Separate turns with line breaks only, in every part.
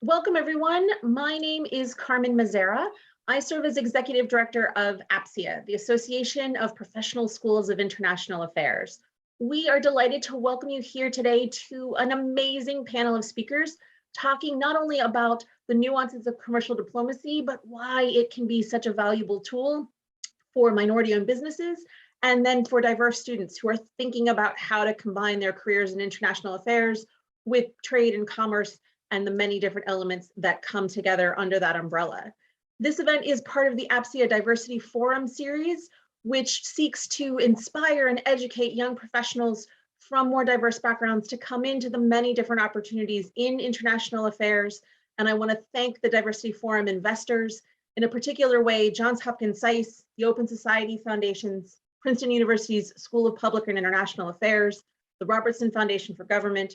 Welcome, everyone. My name is Carmen Mazzara. I serve as Executive Director of APSIA, the Association of Professional Schools of International Affairs. We are delighted to welcome you here today to an amazing panel of speakers talking not only about the nuances of commercial diplomacy, but why it can be such a valuable tool for minority-owned businesses, and then for diverse students who are thinking about how to combine their careers in international affairs with trade and commerce and the many different elements that come together under that umbrella. This event is part of the APSIA Diversity Forum series, which seeks to inspire and educate young professionals from more diverse backgrounds to come into the many different opportunities in international affairs. And I want to thank the Diversity Forum investors, in a particular way, Johns Hopkins SAIS, the Open Society Foundations, Princeton University's School of Public and International Affairs, the Robertson Foundation for Government,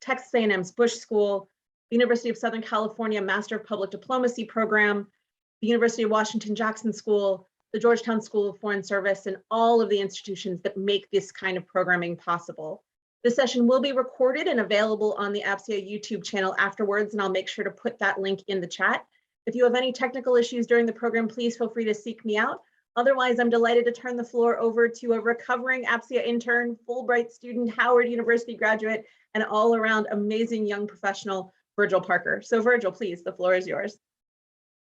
Texas A&M's Bush School, the University of Southern California Master of Public Diplomacy program, the University of Washington Jackson School, the Georgetown School of Foreign Service, and all of the institutions that make this kind of programming possible. This session will be recorded and available on the APSIA YouTube channel afterwards, and I'll make sure to put that link in the chat. If you have any technical issues during the program, please feel free to seek me out. Otherwise, I'm delighted to turn the floor over to a recovering APSIA intern, Fulbright student, Howard University graduate, and all around amazing young professional, Virgil Parker. So Virgil, please, the floor is yours.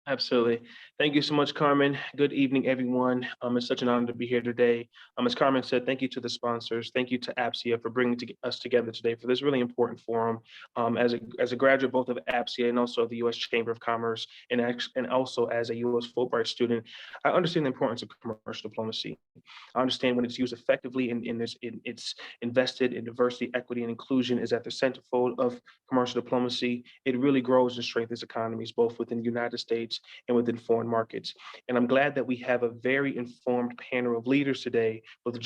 Absolutely. Thank you so much, Carmen. Good evening, everyone. It's such an honor to be here today. As Carmen said, thank you to the sponsors. Thank you to APSIA for bringing us together today for this really important forum. As a graduate both of APSIA and also the U.S. Chamber of Commerce, and also as a U.S. Fulbright student, I understand the importance of commercial diplomacy. I understand when it's used effectively and it's invested in diversity, equity, and inclusion is at the centerfold of commercial diplomacy. It really grows and strengthens economies, both within the United States and within foreign markets. And I'm glad that we have a very informed panel of leaders today with Dean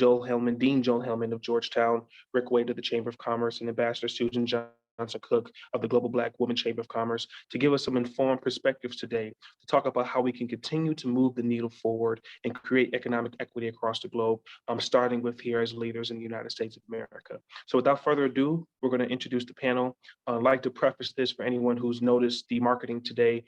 Joel Hellman of Georgetown, Rick Wade of the Chamber of Commerce, and Ambassador Suzan Johnson Cook of the Global Black Women Chamber of Commerce to give us some informed perspectives today to talk about how we can continue to move the needle forward and create economic equity across the globe, starting with here as leaders in the United States of America. So without further ado, we're going to introduce the panel. I'd like to preface this for anyone who's noticed the marketing today.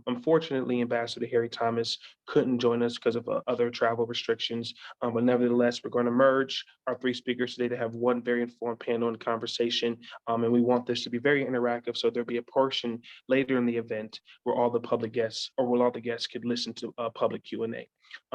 Unfortunately, Ambassador Harry Thomas couldn't join us because of other travel restrictions, but nevertheless, we're going to merge our three speakers today to have one very informed panel and conversation, and we want this to be very interactive, so there'll be a portion later in the event where all the guests could listen to public Q&A.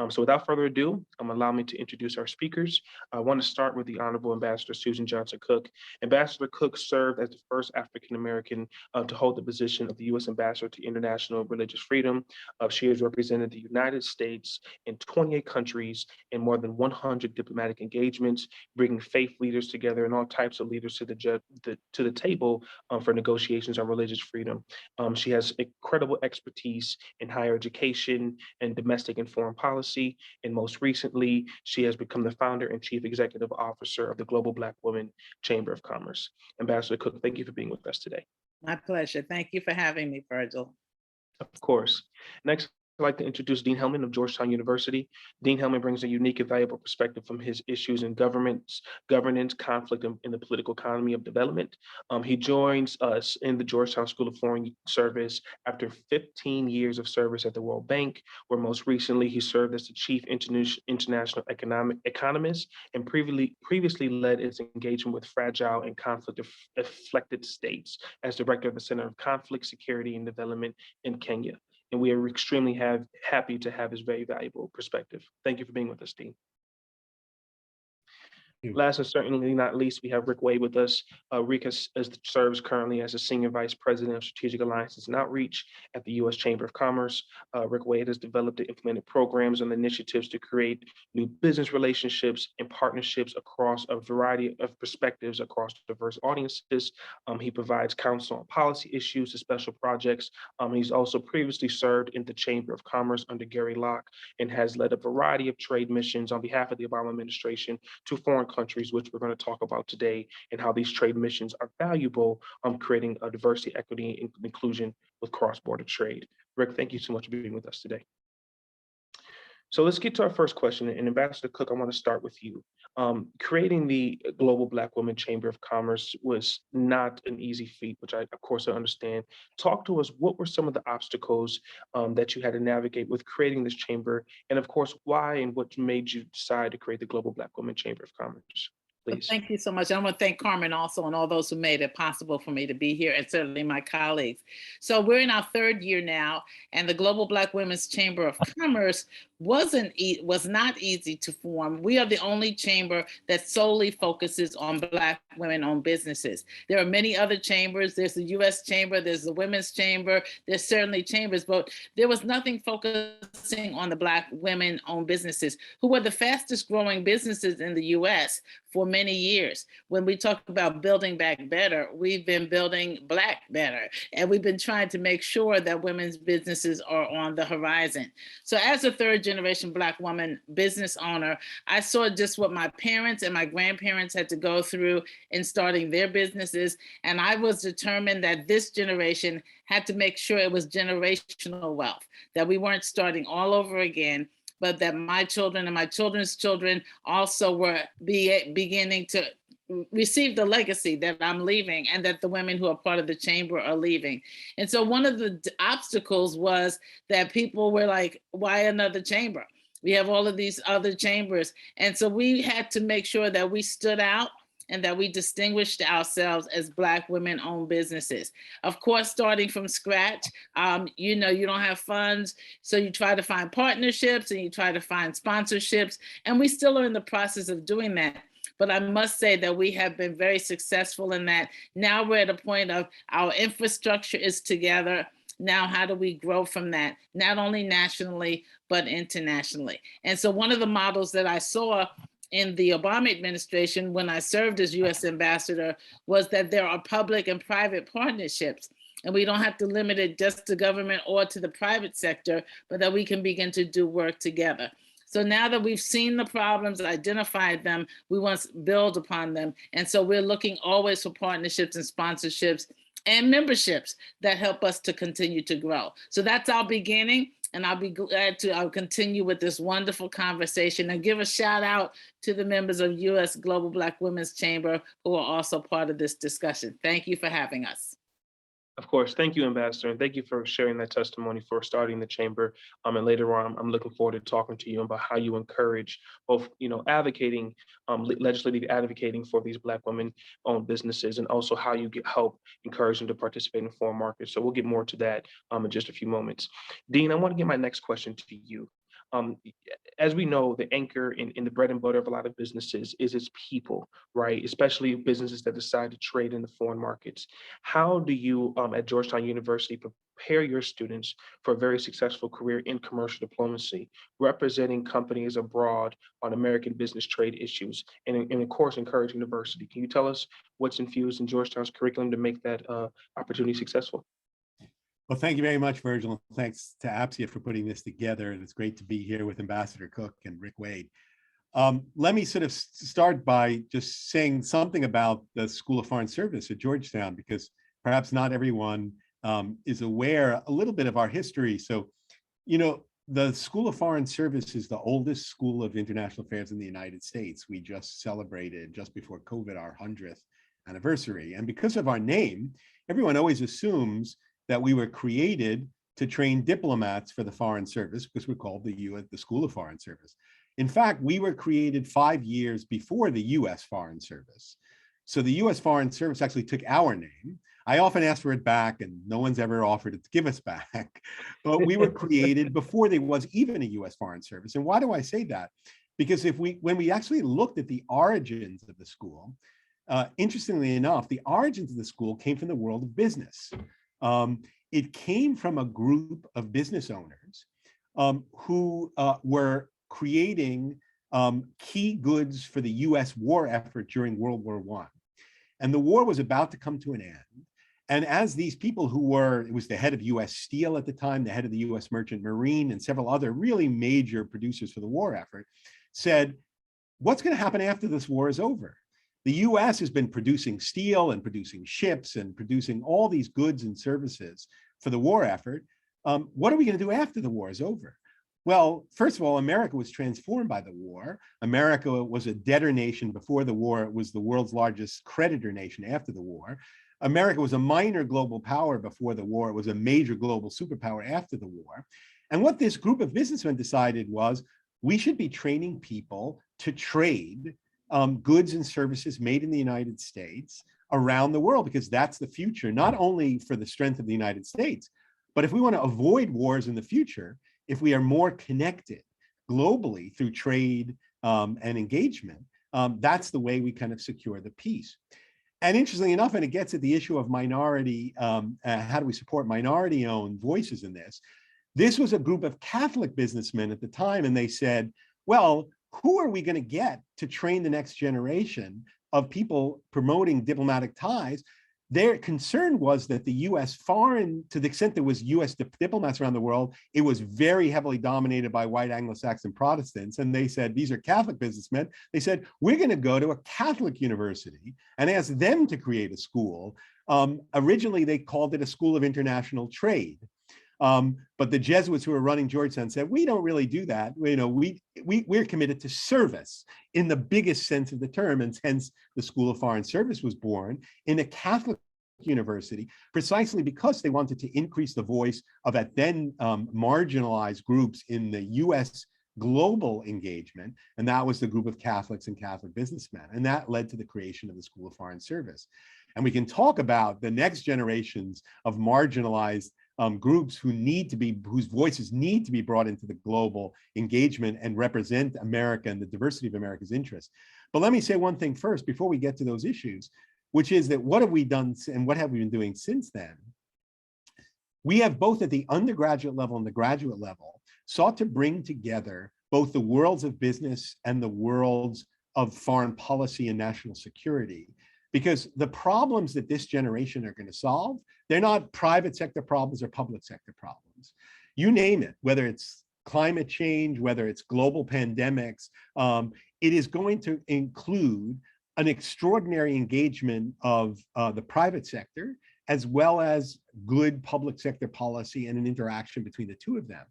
So without further ado, allow me to introduce our speakers. I want to start with the Honorable Ambassador Suzan Johnson Cook. Ambassador Cook served as the first African-American to hold the position of the U.S. Ambassador to International Religious Freedom. She has represented the United States in 28 countries in more than 100 diplomatic engagements, bringing faith leaders together and all types of leaders to the table for negotiations on religious freedom. She has incredible expertise in higher education and domestic and foreign policy, and most recently, she has become the founder and chief executive officer of the Global Black Women Chamber of Commerce. Ambassador Cook, thank you for being with us today.
My pleasure. Thank you for having me, Virgil.
Of course. Next, I'd like to introduce Dean Hellman of Georgetown University. Dean Hellman brings a unique and valuable perspective from his issues in governance, conflict, and the political economy of development. He joins us in the Georgetown School of Foreign Service after 15 years of service at the World Bank, where most recently he served as the chief international economist and previously led its engagement with fragile and conflict-afflicted states as director of the Center of Conflict, Security, and Development in Kenya. And we are extremely happy to have his very valuable perspective. Thank you for being with us, Dean. Last and certainly not least, we have Rick Wade with us. Rick serves currently as a Senior Vice President of Strategic Alliances and Outreach at the U.S. Chamber of Commerce. Rick Wade has developed and implemented programs and initiatives to create new business relationships and partnerships across a variety of perspectives across diverse audiences. He provides counsel on policy issues to special projects. He's also previously served in the Chamber of Commerce under Gary Locke and has led a variety of trade missions on behalf of the Obama administration to foreign countries, which we're going to talk about today, and how these trade missions are valuable creating a diversity, equity, and inclusion with cross-border trade. Rick, thank you so much for being with us today. So let's get to our first question. And Ambassador Cook, I want to start with you. Creating the Global Black Women Chamber of Commerce was not an easy feat, which of course I understand. Talk to us, what were some of the obstacles that you had to navigate with creating this chamber? And of course, why and what made you decide to create the Global Black Women Chamber of Commerce?
Well,
Please.
thank you so much. I want to thank Carmen also and all those who made it possible for me to be here, and certainly my colleagues. So we're in our third year now, and the Global Black Women's Chamber of Commerce was not easy to form. We are the only chamber that solely focuses on Black women-owned businesses. There are many other chambers. There's the U.S. Chamber, there's the Women's Chamber, there's certainly chambers, but there was nothing focusing on the Black women-owned businesses, who were the fastest growing businesses in the U.S. for many years. When we talk about building back better, we've been building Black better, and we've been trying to make sure that women's businesses are on the horizon. So as a third generation Black woman business owner, I saw just what my parents and my grandparents had to go through in starting their businesses. And I was determined that this generation had to make sure it was generational wealth, that we weren't starting all over again, but that my children and my children's children also were beginning to receive the legacy that I'm leaving, and that the women who are part of the chamber are leaving. And so one of the obstacles was that people were like, why another chamber? We have all of these other chambers. And so we had to make sure that we stood out and that we distinguished ourselves as Black women-owned businesses. Of course, starting from scratch, you don't have funds, so you try to find partnerships and you try to find sponsorships, and we still are in the process of doing that. But I must say that we have been very successful in that. Now we're at a point of our infrastructure is together. Now, how do we grow from that? Not only nationally, but internationally. And so one of the models that I saw in the Obama administration when I served as US ambassador was that there are public and private partnerships. And we don't have to limit it just to government or to the private sector, but that we can begin to do work together. So now that we've seen the problems, identified them, we want to build upon them. And so we're looking always for partnerships and sponsorships and memberships that help us to continue to grow. So that's our beginning. And I'll be glad to I'll continue with this wonderful conversation and give a shout out to the members of U.S. Global Black Women's Chamber who are also part of this discussion. Thank you for having us.
Of course, thank you, Ambassador, and thank you for sharing that testimony, for starting the chamber. And later on, I'm looking forward to talking to you about how you encourage both, advocating, legislative advocating for these Black women-owned businesses, and also how you get help encourage them to participate in foreign markets. So we'll get more to that in just a few moments. Dean, I want to get my next question to you. As we know, the anchor in the bread and butter of a lot of businesses is its people, right? Especially businesses that decide to trade in the foreign markets. How do you at Georgetown University prepare your students for a very successful career in commercial diplomacy, representing companies abroad on American business trade issues, and of course, encouraging diversity? Can you tell us what's infused in Georgetown's curriculum to make that opportunity successful?
Well, thank you very much, Virgil. Thanks to APSIA for putting this together. And it's great to be here with Ambassador Cook and Rick Wade. Let me sort of start by just saying something about the School of Foreign Service at Georgetown, because perhaps not everyone is aware a little bit of our history. So, the School of Foreign Service is the oldest school of international affairs in the United States. We just celebrated, just before COVID, our 100th anniversary. And because of our name, everyone always assumes that we were created to train diplomats for the Foreign Service, because we're called the School of Foreign Service. In fact, we were created 5 years before the US Foreign Service. So the US Foreign Service actually took our name. I often ask for it back, and no one's ever offered to give us back. But we were created before there was even a US Foreign Service. And why do I say that? Because when we actually looked at the origins of the school, interestingly enough, the origins of the school came from the world of business. It came from a group of business owners who were creating key goods for the US war effort during World War I. And the war was about to come to an end. And as these people it was the head of US Steel at the time, the head of the US Merchant Marine, and several other really major producers for the war effort, said, what's going to happen after this war is over? The US has been producing steel and producing ships and producing all these goods and services for the war effort. What are we going to do after the war is over? Well, first of all, America was transformed by the war. America was a debtor nation before the war. It was the world's largest creditor nation after the war. America was a minor global power before the war. It was a major global superpower after the war. And what this group of businessmen decided was we should be training people to trade goods and services made in the United States around the world, because that's the future, not only for the strength of the United States, but if we want to avoid wars in the future, if we are more connected globally through trade and engagement, that's the way we kind of secure the peace. And interestingly enough, and it gets at the issue of minority, how do we support minority-owned voices in this? This was a group of Catholic businessmen at the time, and they said, well, who are we going to get to train the next generation of people promoting diplomatic ties? Their concern was that the US foreign, to the extent there was US diplomats around the world, it was very heavily dominated by white Anglo-Saxon Protestants. And they said, these are Catholic businessmen. They said, we're going to go to a Catholic university and ask them to create a school. Originally, they called it a School of International Trade. But the Jesuits who were running Georgetown said, we don't really do that. We're committed to service in the biggest sense of the term, and hence the School of Foreign Service was born in a Catholic university, precisely because they wanted to increase the voice of at then marginalized groups in the US global engagement. And that was the group of Catholics and Catholic businessmen. And that led to the creation of the School of Foreign Service. And we can talk about the next generations of marginalized groups whose voices need to be brought into the global engagement and represent America and the diversity of America's interests. But let me say one thing first before we get to those issues, which is that what have we done and what have we been doing since then? We have both at the undergraduate level and the graduate level sought to bring together both the worlds of business and the worlds of foreign policy and national security. Because the problems that this generation are going to solve, they're not private sector problems or public sector problems. You name it, whether it's climate change, whether it's global pandemics, it is going to include an extraordinary engagement of the private sector, as well as good public sector policy and an interaction between the two of them.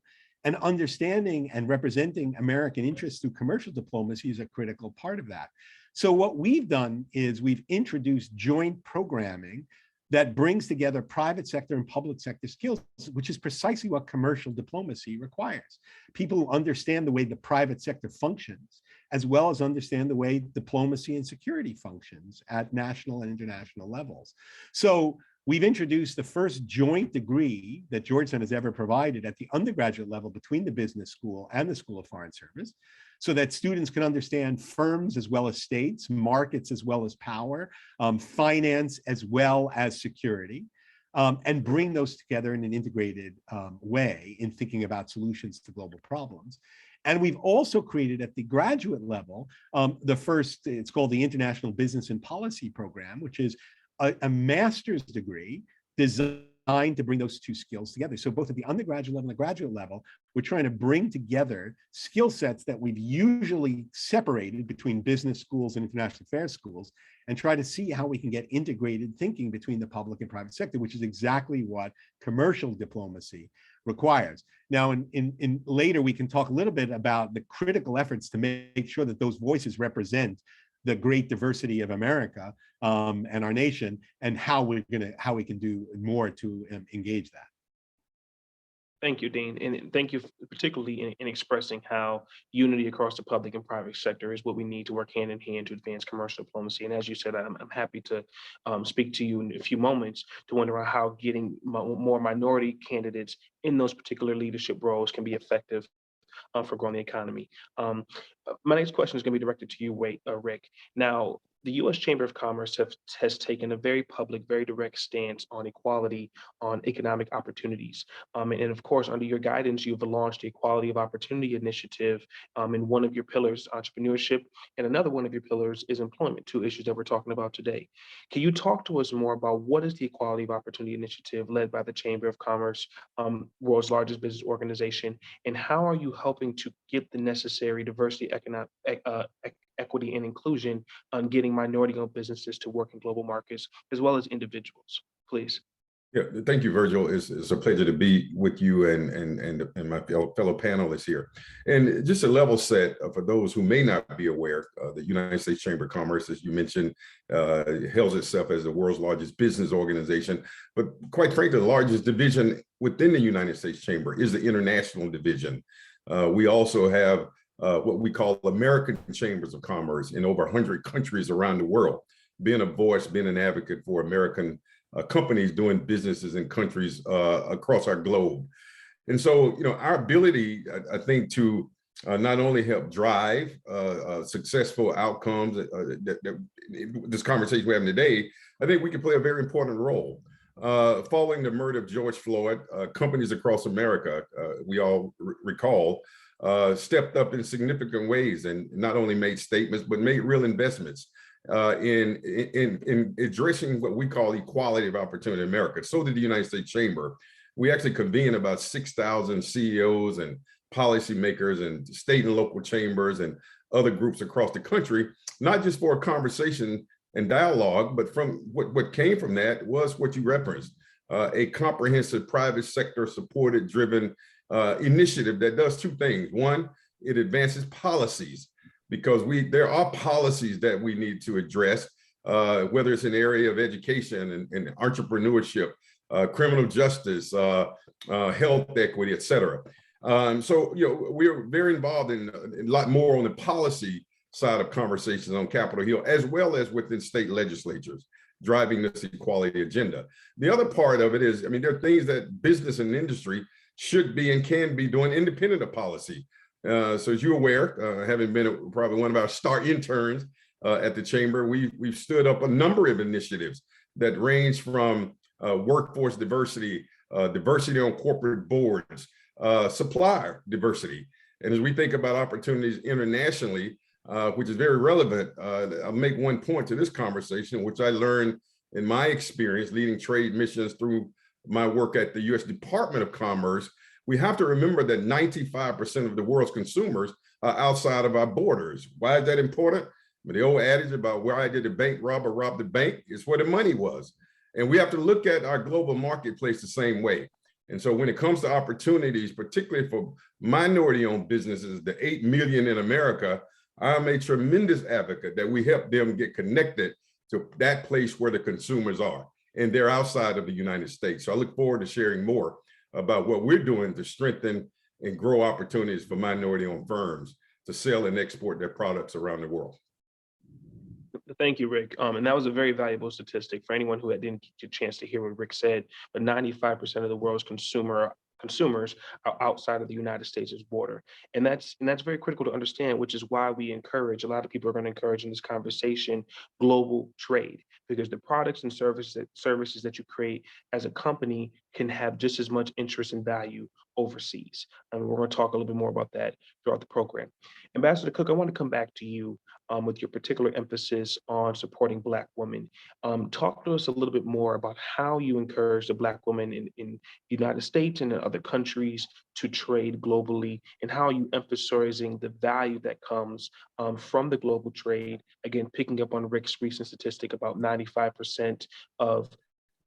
And understanding and representing American interests through commercial diplomacy is a critical part of that. So what we've done is we've introduced joint programming that brings together private sector and public sector skills, which is precisely what commercial diplomacy requires. People who understand the way the private sector functions, as well as understand the way diplomacy and security functions at national and international levels. So we've introduced the first joint degree that Georgetown has ever provided at the undergraduate level between the business school and the School of Foreign Service, so that students can understand firms as well as states, markets as well as power, finance as well as security, and bring those together in an integrated way in thinking about solutions to global problems. And we've also created at the graduate level, the first, it's called the International Business and Policy Program, which is a master's degree designed to bring those two skills together. So both at the undergraduate level and the graduate level, we're trying to bring together skill sets that we've usually separated between business schools and international affairs schools, and try to see how we can get integrated thinking between the public and private sector, which is exactly what commercial diplomacy requires. Now, in later, we can talk a little bit about the critical efforts to make sure that those voices represent the great diversity of America and our nation, and how we can do more to engage that.
Thank you, Dean, and thank you particularly in expressing how unity across the public and private sector is what we need to work hand in hand to advance commercial diplomacy. And as you said, I'm happy to speak to you in a few moments to wonder how getting more minority candidates in those particular leadership roles can be effective for growing the economy. My next question is going to be directed to you, Rick. Now, the U.S. Chamber of Commerce has taken a very public, very direct stance on equality, on economic opportunities. And of course, under your guidance, you've launched the Equality of Opportunity Initiative, and one of your pillars, entrepreneurship, and another one of your pillars is employment, two issues that we're talking about today. Can you talk to us more about what is the Equality of Opportunity Initiative led by the Chamber of Commerce, world's largest business organization, and how are you helping to get the necessary diversity, equity, and inclusion on getting minority-owned businesses to work in global markets, as well as individuals, please?
Yeah, thank you, Virgil. It's a pleasure to be with you and my fellow panelists here. And just a level set for those who may not be aware, the United States Chamber of Commerce, as you mentioned, hails itself as the world's largest business organization. But quite frankly, the largest division within the United States Chamber is the international division. We also have what we call American Chambers of Commerce in over 100 countries around the world, being a voice, being an advocate for American companies doing businesses in countries across our globe. And so, our ability, I think, to not only help drive successful outcomes that this conversation we're having today, I think we can play a very important role. Following the murder of George Floyd, companies across America, we all recall, stepped up in significant ways and not only made statements, but made real investments in addressing what we call equality of opportunity in America. So did the United States Chamber. We actually convened about 6,000 CEOs and policymakers and state and local chambers and other groups across the country, not just for a conversation and dialogue, but from what came from that was what you referenced, a comprehensive private sector supported driven initiative that does two things. One, it advances policies, because there are policies that we need to address, whether it's an area of education and entrepreneurship, criminal justice, health equity, et cetera. So, we're very involved in a lot more on the policy side of conversations on Capitol Hill, as well as within state legislatures, driving this equality agenda. The other part of it is, there are things that business and industry should be and can be doing independent of policy. So as you're aware, having been probably one of our star interns at the Chamber, we've stood up a number of initiatives that range from workforce diversity, diversity on corporate boards, supplier diversity. And as we think about opportunities internationally, which is very relevant, I'll make one point to this conversation, which I learned in my experience leading trade missions through my work at the U.S. Department of Commerce. We have to remember that 95% of the world's consumers are outside of our borders. Why is that important? The old adage about why did the bank robber rob the bank is where the money was. And we have to look at our global marketplace the same way. And so when it comes to opportunities, particularly for minority-owned businesses, the 8 million in America, I'm a tremendous advocate that we help them get connected to that place where the consumers are, and they're outside of the United States. So I look forward to sharing more about what we're doing to strengthen and grow opportunities for minority-owned firms to sell and export their products around the world.
Thank you, Rick. And that was a very valuable statistic for anyone who didn't get a chance to hear what Rick said, but 95% of the world's consumers are outside of the United States' border. And that's very critical to understand, which is why we encourage, a lot of people are going to encourage in this conversation, global trade, because the products and services that you create as a company can have just as much interest and value overseas. And we're going to talk a little bit more about that throughout the program. Ambassador Cook, I want to come back to you with your particular emphasis on supporting Black women. Talk to us a little bit more about how you encourage the Black women in the United States and in other countries to trade globally, and how you emphasizing the value that comes from the global trade. Again, picking up on Rick's recent statistic about 95% of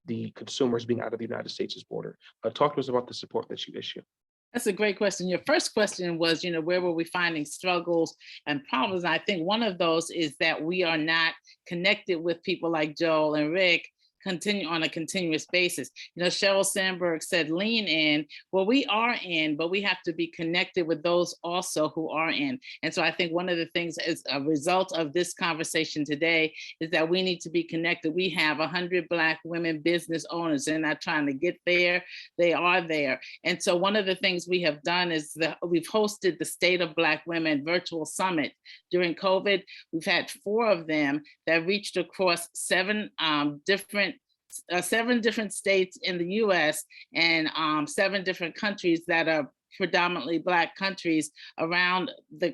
the consumers being out of the United States' border. Talk to us about the support that you issue.
That's a great question. Your first question was, where were we finding struggles and problems? I think one of those is that we are not connected with people like Joel and Rick on a continuous basis. Sheryl Sandberg said, lean in. Well, we are in, but we have to be connected with those also who are in. And so I think one of the things as a result of this conversation today is that we need to be connected. We have 100 Black women business owners. They're not trying to get there. They are there. And so one of the things we have done is that we've hosted the State of Black Women virtual summit during COVID. We've had 4 of them that reached across 7 different states in the US and 7 different countries that are predominantly Black countries around the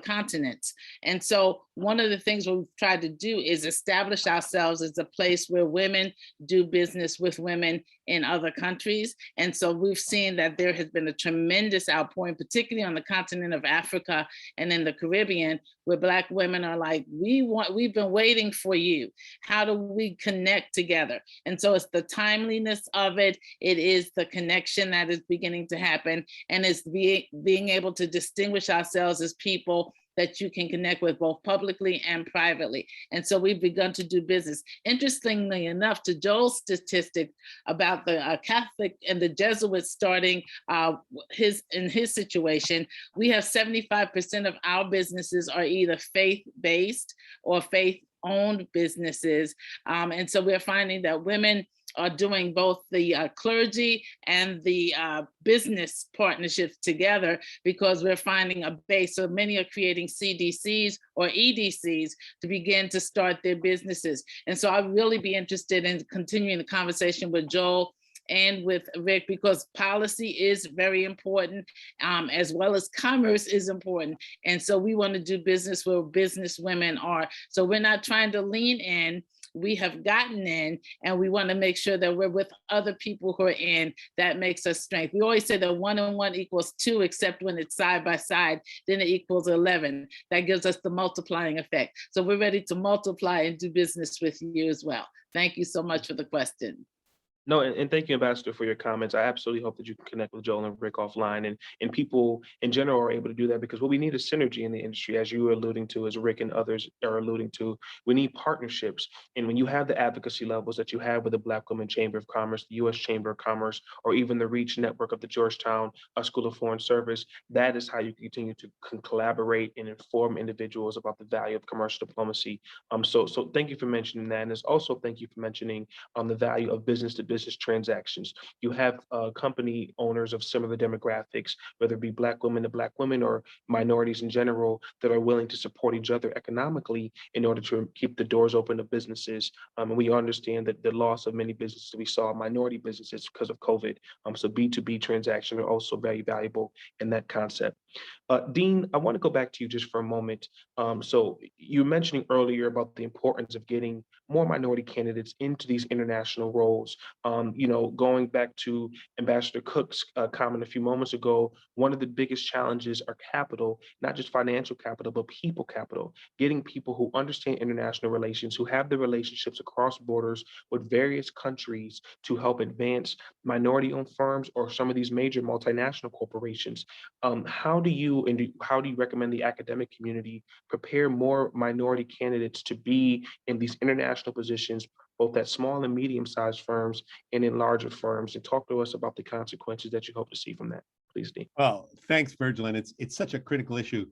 continents. And so one of the things we've tried to do is establish ourselves as a place where women do business with women in other countries. And so we've seen that there has been a tremendous outpouring, particularly on the continent of Africa and in the Caribbean, where Black women are like, we've been waiting for you. How do we connect together? And so it's the timeliness of it. It is the connection that is beginning to happen. And it's being able to distinguish ourselves as people that you can connect with both publicly and privately. And so we've begun to do business. Interestingly enough, to Joel's statistic about the Catholic and the Jesuits starting in his situation, we have 75% of our businesses are either faith-based or faith-owned businesses. And so we're finding that women are doing both the clergy and the business partnerships together, because we're finding a base. So many are creating CDCs or EDCs to begin to start their businesses. And so I'd really be interested in continuing the conversation with Joel and with Rick, because policy is very important, as well as commerce is important. And so we want to do business where business women are. So we're not trying to lean in. We have gotten in, and we want to make sure that we're with other people who are in. That makes us strength. We always say that 1 and 1 equals 2, except when it's side by side, then it equals 11. That gives us the multiplying effect. So we're ready to multiply and do business with you as well. Thank you so much for the question.
No, and thank you, Ambassador, for your comments. I absolutely hope that you can connect with Joel and Rick offline, and people in general are able to do that, because what we need is synergy in the industry, as you were alluding to, as Rick and others are alluding to. We need partnerships. And when you have the advocacy levels that you have with the Black Women Chamber of Commerce, the U.S. Chamber of Commerce, or even the REACH network of the Georgetown School of Foreign Service, that is how you continue to collaborate and inform individuals about the value of commercial diplomacy. So thank you for mentioning that. And it's also thank you for mentioning the value of business-to-business transactions. You have company owners of similar demographics, whether it be Black women to Black women or minorities in general, that are willing to support each other economically in order to keep the doors open to businesses. And we understand that the loss of many businesses we saw, minority businesses, because of COVID. So B2B transactions are also very valuable in that concept. Dean, I want to go back to you just for a moment. So you were mentioning earlier about the importance of getting more minority candidates into these international roles. Going back to Ambassador Cook's comment a few moments ago, one of the biggest challenges are capital, not just financial capital, but people capital, getting people who understand international relations, who have the relationships across borders with various countries to help advance minority-owned firms or some of these major multinational corporations. How do you recommend the academic community prepare more minority candidates to be in these international positions, both at small and medium-sized firms and in larger firms? And talk to us about the consequences that you hope to see from that, please, Dean.
Well, thanks, Virgil. And it's such a critical issue,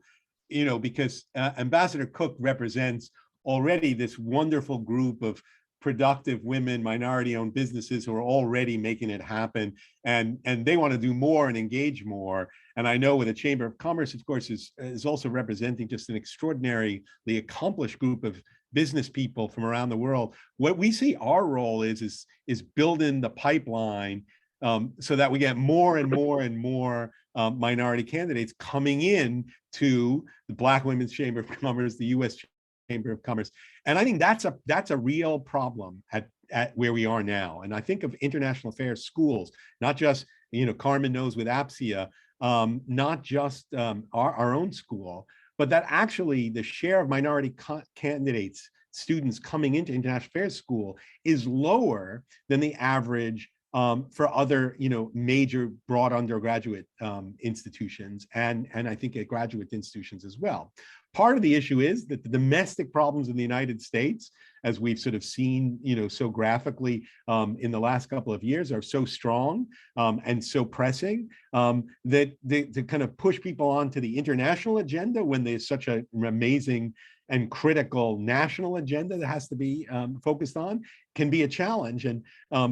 because Ambassador Cook represents already this wonderful group of productive women, minority-owned businesses who are already making it happen, and they want to do more and engage more. And I know with the Chamber of Commerce, of course, is also representing just an extraordinarily accomplished group of business people from around the world. What we see our role is building the pipeline so that we get more and more and more minority candidates coming in to the Black Women's Chamber of Commerce, the U.S. Chamber of Commerce. And I think that's a real problem at where we are now. And I think of international affairs schools, not just, Carmen knows with APSIA, not just our own school, but that actually the share of minority candidates, students coming into international affairs school is lower than the average for other, major broad undergraduate institutions, and I think at graduate institutions as well. Part of the issue is that the domestic problems in the United States, as we've sort of seen, so graphically in the last couple of years, are so strong and so pressing that to kind of push people onto the international agenda when there's such an amazing and critical national agenda that has to be focused on can be a challenge. And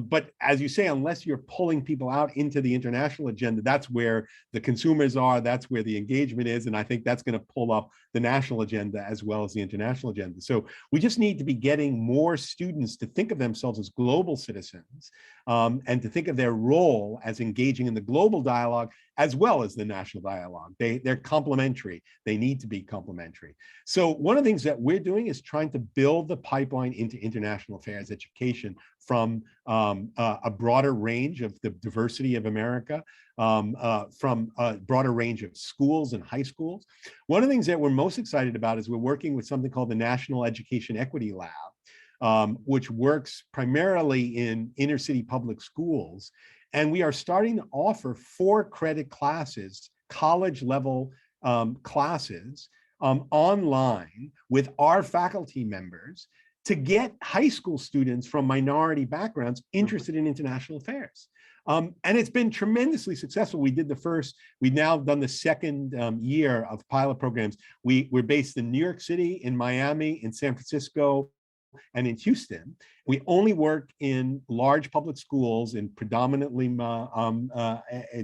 but as you say, unless you're pulling people out into the international agenda, that's where the consumers are, that's where the engagement is. And I think that's going to pull up the national agenda as well as the international agenda. So we just need to be getting more students to think of themselves as global citizens, and to think of their role as engaging in the global dialogue as well as the national dialogue. They're complementary. They need to be complementary. So one of the things that we're doing is trying to build the pipeline into international affairs education from a broader range of the diversity of America, from a broader range of schools and high schools. One of the things that we're most excited about is we're working with something called the National Education Equity Lab, which works primarily in inner city public schools. And we are starting to offer 4-credit classes, college level classes, online with our faculty members to get high school students from minority backgrounds interested in international affairs. And it's been tremendously successful. We've now done the second year of pilot programs. We're based in New York City, in Miami, in San Francisco, and in Houston. We only work in large public schools in predominantly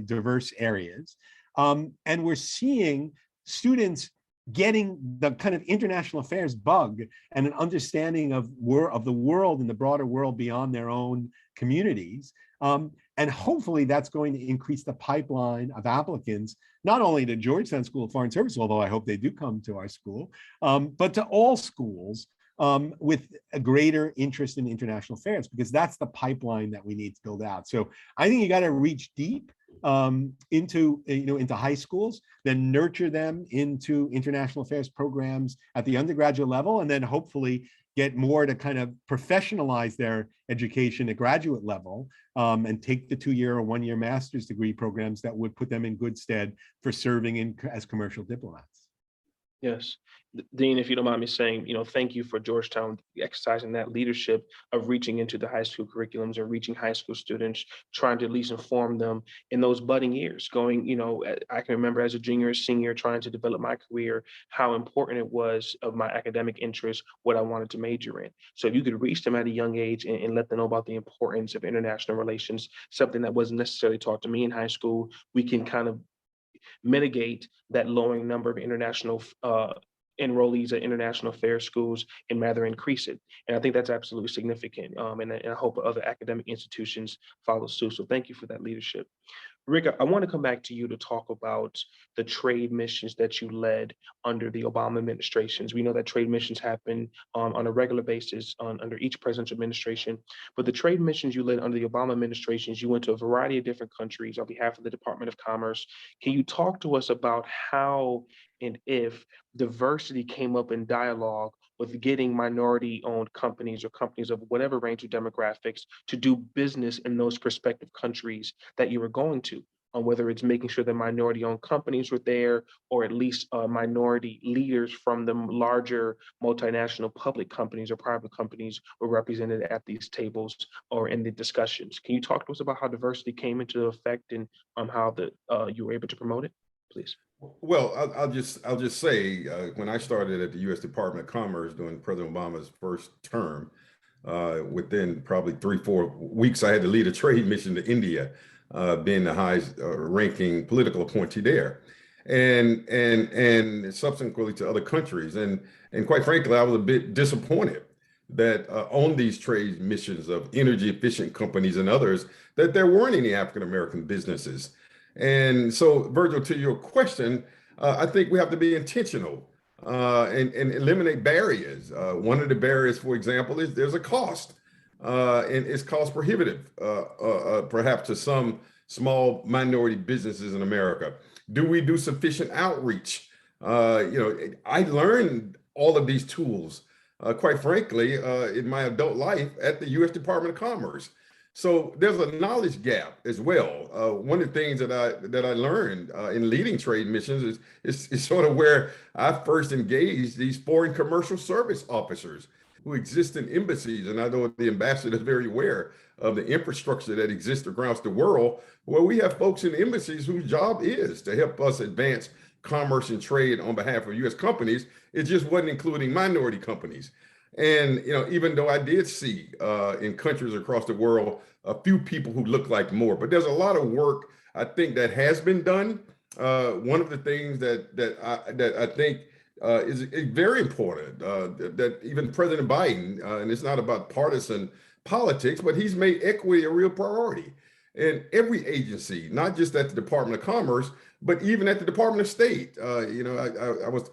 diverse areas. And we're seeing students getting the kind of international affairs bug and an understanding of the world and the broader world beyond their own communities. And hopefully that's going to increase the pipeline of applicants, not only to Georgetown School of Foreign Service, although I hope they do come to our school, but to all schools with a greater interest in international affairs, because that's the pipeline that we need to build out. So I think you got to reach deep into high schools, then nurture them into international affairs programs at the undergraduate level, and then hopefully get more to kind of professionalize their education at graduate level, and take the 2-year or 1-year master's degree programs that would put them in good stead for serving as commercial diplomats.
Yes. Dean, if you don't mind me saying, thank you for Georgetown exercising that leadership of reaching into the high school curriculums and reaching high school students, trying to at least inform them in those budding years. I can remember as a junior or senior trying to develop my career, how important it was of my academic interests, what I wanted to major in. So if you could reach them at a young age and let them know about the importance of international relations, something that wasn't necessarily taught to me in high school, we can kind of mitigate that lowering number of international enrollees at international affairs schools and rather increase it. And I think that's absolutely significant. And I hope other academic institutions follow suit. So thank you for that leadership. Rick, I want to come back to you to talk about the trade missions that you led under the Obama administrations. We know that trade missions happen on a regular basis under each presidential administration, but the trade missions you led under the Obama administrations, you went to a variety of different countries on behalf of the Department of Commerce. Can you talk to us about how and if diversity came up in dialogue with getting minority-owned companies or companies of whatever range of demographics to do business in those prospective countries that you were going to, whether it's making sure that minority-owned companies were there, or at least minority leaders from the larger multinational public companies or private companies were represented at these tables or in the discussions. Can you talk to us about how diversity came into effect and how you were able to promote it, please?
Well, I'll just say when I started at the U.S. Department of Commerce during President Obama's first term, within probably 3-4 weeks, I had to lead a trade mission to India, being the highest ranking political appointee there, and subsequently to other countries. And quite frankly, I was a bit disappointed that on these trade missions of energy efficient companies and others, that there weren't any African American businesses. And so, Virgil, to your question, I think we have to be intentional and eliminate barriers. One of the barriers, for example, is there's a cost, and it's cost prohibitive, perhaps to some small minority businesses in America. Do we do sufficient outreach? I learned all of these tools, quite frankly, in my adult life at the U.S. Department of Commerce. So there's a knowledge gap as well. One of the things that I learned in leading trade missions is sort of where I first engaged these foreign commercial service officers who exist in embassies. And I know the ambassador is very aware of the infrastructure that exists across the world, where we have folks in embassies whose job is to help us advance commerce and trade on behalf of U.S. companies. It just wasn't including minority companies. And even though I did see in countries across the world a few people who look like more, but there's a lot of work I think that has been done. One of the things that I think is very important that even President Biden, and it's not about partisan politics, but he's made equity a real priority in every agency, not just at the Department of Commerce, but even at the Department of State. I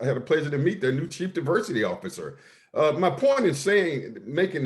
had a pleasure to meet their new Chief Diversity Officer. My point in making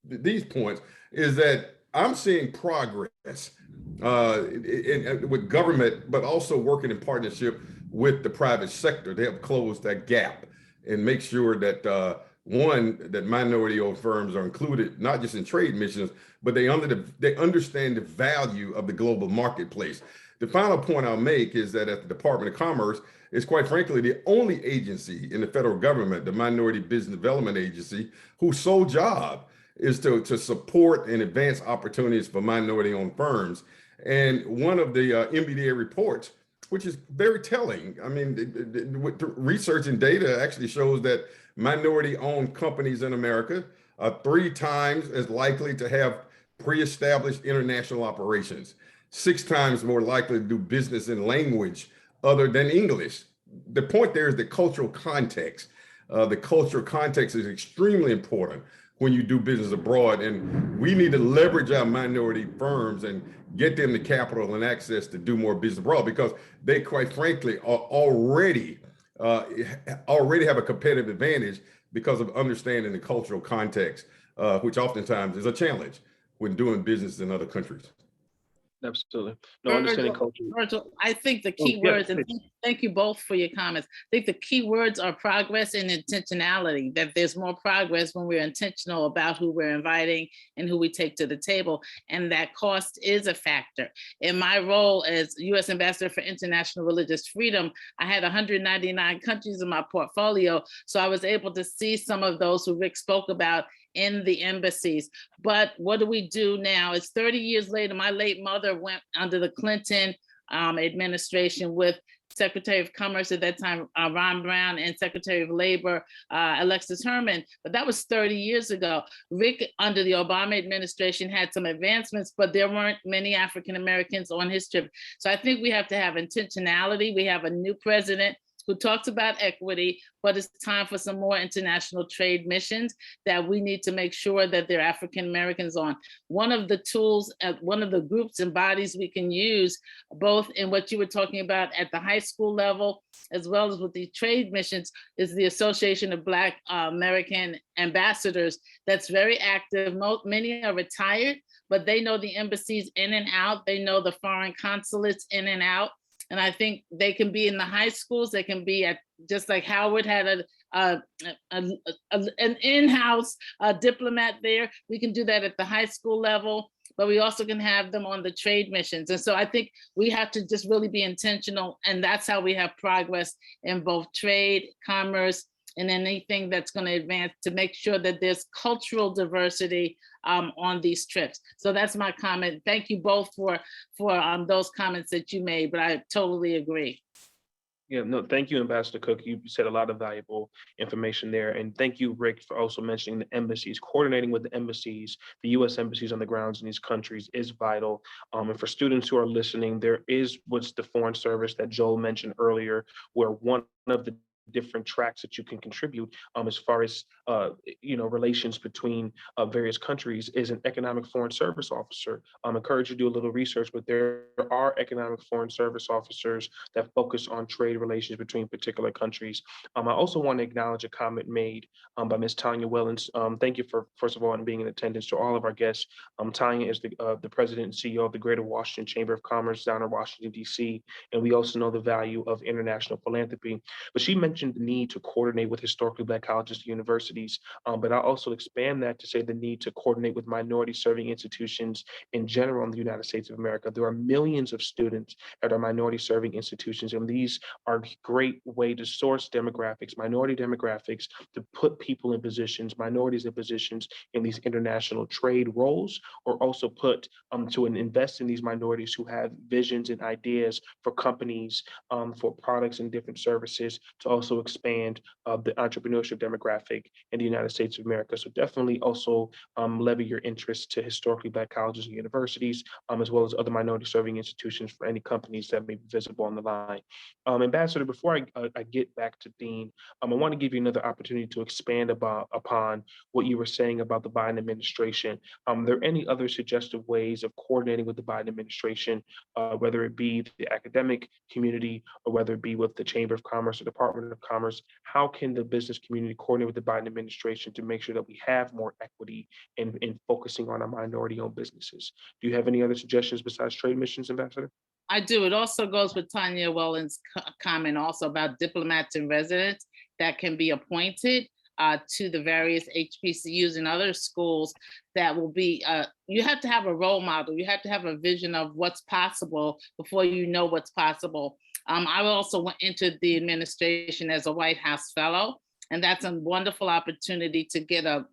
these points is that I'm seeing progress with government, but also working in partnership with the private sector to help close that gap and make sure that that minority-owned firms are included not just in trade missions, but they understand the value of the global marketplace. The final point I'll make is that at the Department of Commerce is quite frankly the only agency in the federal government, the Minority Business Development Agency, whose sole job is to support and advance opportunities for minority-owned firms. And one of the MBDA reports, which is very telling, I mean, the research and data actually shows that minority-owned companies in America are 3 times as likely to have pre-established international operations, 6 times more likely to do business in language other than English. The point there is the cultural context. The cultural context is extremely important when you do business abroad, and we need to leverage our minority firms and get them the capital and access to do more business abroad, because they quite frankly are already have a competitive advantage because of understanding the cultural context, which oftentimes is a challenge when doing business in other countries.
Absolutely. No, understanding culture.
Virgil, I think the key words, and thank you both for your comments. I think the key words are progress and intentionality, that there's more progress when we're intentional about who we're inviting and who we take to the table. And that cost is a factor. In my role as U.S. Ambassador for International Religious Freedom, I had 199 countries in my portfolio. So I was able to see some of those who Rick spoke about in the embassies. But what do we do now? It's 30 years later. My late mother went under the Clinton administration with Secretary of Commerce at that time, Ron Brown, and Secretary of Labor, Alexis Hellman. But that was 30 years ago. Rick, under the Obama administration, had some advancements, but there weren't many African Americans on his trip. So I think we have to have intentionality. We have a new president who talks about equity, but it's time for some more international trade missions that we need to make sure that there are African Americans on. One of the tools, one of the groups and bodies we can use, both in what you were talking about at the high school level, as well as with the trade missions, is the Association of Black American Ambassadors. That's very active. Many are retired, but they know the embassies in and out. They know the foreign consulates in and out. And I think they can be in the high schools. They can be at, just like Howard had an in-house diplomat there. We can do that at the high school level, but we also can have them on the trade missions. And so I think we have to just really be intentional. And that's how we have progress in both trade, commerce, and anything that's going to advance to make sure that there's cultural diversity on these trips. So that's my comment. Thank you both for those comments that you made, but I totally agree.
Yeah, no, thank you, Ambassador Cook. You said a lot of valuable information there. And thank you, Rick, for also mentioning the embassies. Coordinating with the embassies, the U.S. embassies on the grounds in these countries is vital. And for students who are listening, there is what's the Foreign Service that Joel mentioned earlier, where one of the different tracks that you can contribute as far as relations between various countries is an economic foreign service officer. Encourage you to do a little research, but there are economic foreign service officers that focus on trade relations between particular countries. I also want to acknowledge a comment made by Ms. Tanya Wellens. Thank you for, first of all, being in attendance to all of our guests. Tanya is the president and CEO of the Greater Washington Chamber of Commerce down in Washington, D.C., and we also know the value of international philanthropy. But she mentioned the need to coordinate with historically Black colleges and universities, but I'll also expand that to say the need to coordinate with minority serving institutions in general in the United States of America. There are millions of students at our minority serving institutions, and these are a great way to source demographics, minority demographics, to put people in positions, minorities in positions in these international trade roles, or also put to invest in these minorities who have visions and ideas for companies, for products and different services, to also also expand the entrepreneurship demographic in the United States of America. So definitely also levy your interest to historically Black colleges and universities, as well as other minority serving institutions for any companies that may be visible on the line. Ambassador, before I get back to Dean, I want to give you another opportunity to expand upon what you were saying about the Biden administration. Are there any other suggestive ways of coordinating with the Biden administration, whether it be the academic community or whether it be with the Chamber of Commerce or Department of Commerce? How can the business community coordinate with the Biden administration to make sure that we have more equity in focusing on our minority-owned businesses? Do you have any other suggestions besides trade missions, Ambassador?
I do. It also goes with Tanya Welland's comment also about diplomats and residents that can be appointed to the various HBCUs and other schools that will be, you have to have a role model. You have to have a vision of what's possible before you know what's possible. I also went into the administration as a White House fellow, and that's a wonderful opportunity to get a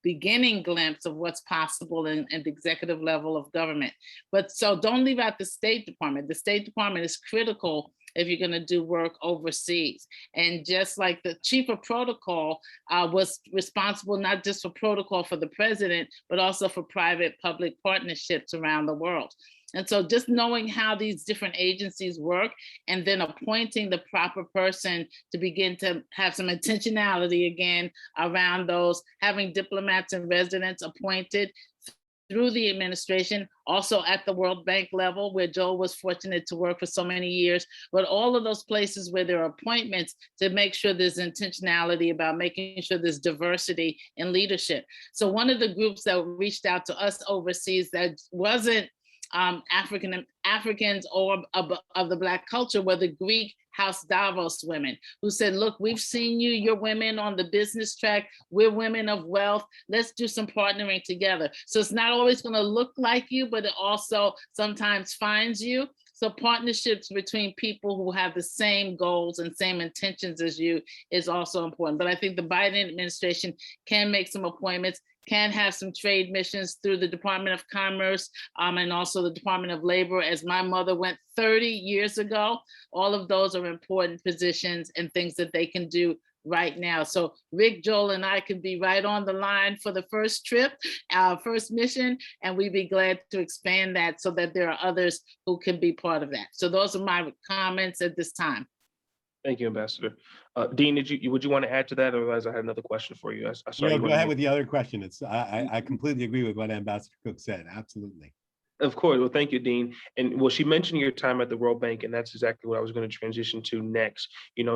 beginning glimpse of what's possible in the executive level of government. But so don't leave out the State Department. The State Department is critical if you're going to do work overseas. And just like the chief of protocol was responsible not just for protocol for the president, but also for private-public partnerships around the world. And so just knowing how these different agencies work and then appointing the proper person to begin to have some intentionality again around those, having diplomats and residents appointed through the administration, also at the World Bank level, where Joel was fortunate to work for so many years, but all of those places where there are appointments to make sure there's intentionality about making sure there's diversity in leadership. So one of the groups that reached out to us overseas that wasn't Africans or of the Black culture were the Greek House Davos women who said, look, we've seen you, you're women on the business track, we're women of wealth, let's do some partnering together. So it's not always gonna look like you, but it also sometimes finds you. So partnerships between people who have the same goals and same intentions as you is also important. But I think the Biden administration can make some appointments, can have some trade missions through the Department of Commerce and also the Department of Labor, as my mother went 30 years ago. All of those are important positions and things that they can do right now. So Rick, Joel, and I can be right on the line for the first trip, our first mission, and we'd be glad to expand that so that there are others who can be part of that. So those are my comments at this time.
Thank you, Ambassador. Dean, would you want to add to that? Otherwise, I had another question for you. I saw
No,
you
go
wanted
ahead
to-
with the other question. I completely agree with what Ambassador Cook said. Absolutely.
Of course. Well, thank you, Dean. And well, she mentioned your time at the World Bank, and that's exactly what I was going to transition to next.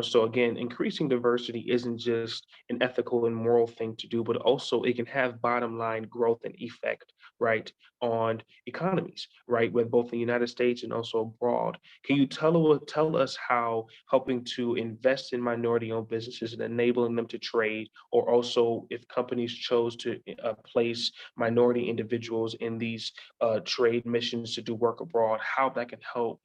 So again, increasing diversity isn't just an ethical and moral thing to do, but also it can have bottom line growth and effect, right, on economies, right, with both the United States and also abroad. Can you tell us how helping to invest in minority-owned businesses and enabling them to trade, or also if companies chose to place minority individuals in these trade missions to do work abroad, how that can help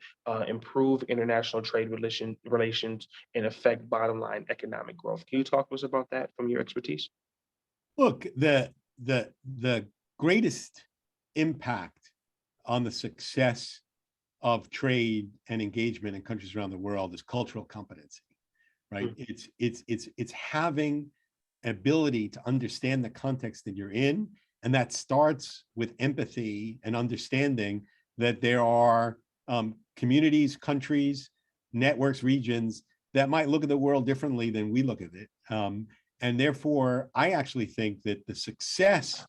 improve international trade relations and affect bottom line economic growth? Can you talk to us about that from your expertise?
Look, the greatest impact on the success of trade and engagement in countries around the world is cultural competency, right? It's having ability to understand the context that you're in. And that starts with empathy and understanding that there are communities, countries, networks, regions that might look at the world differently than we look at it. And therefore, I actually think that the success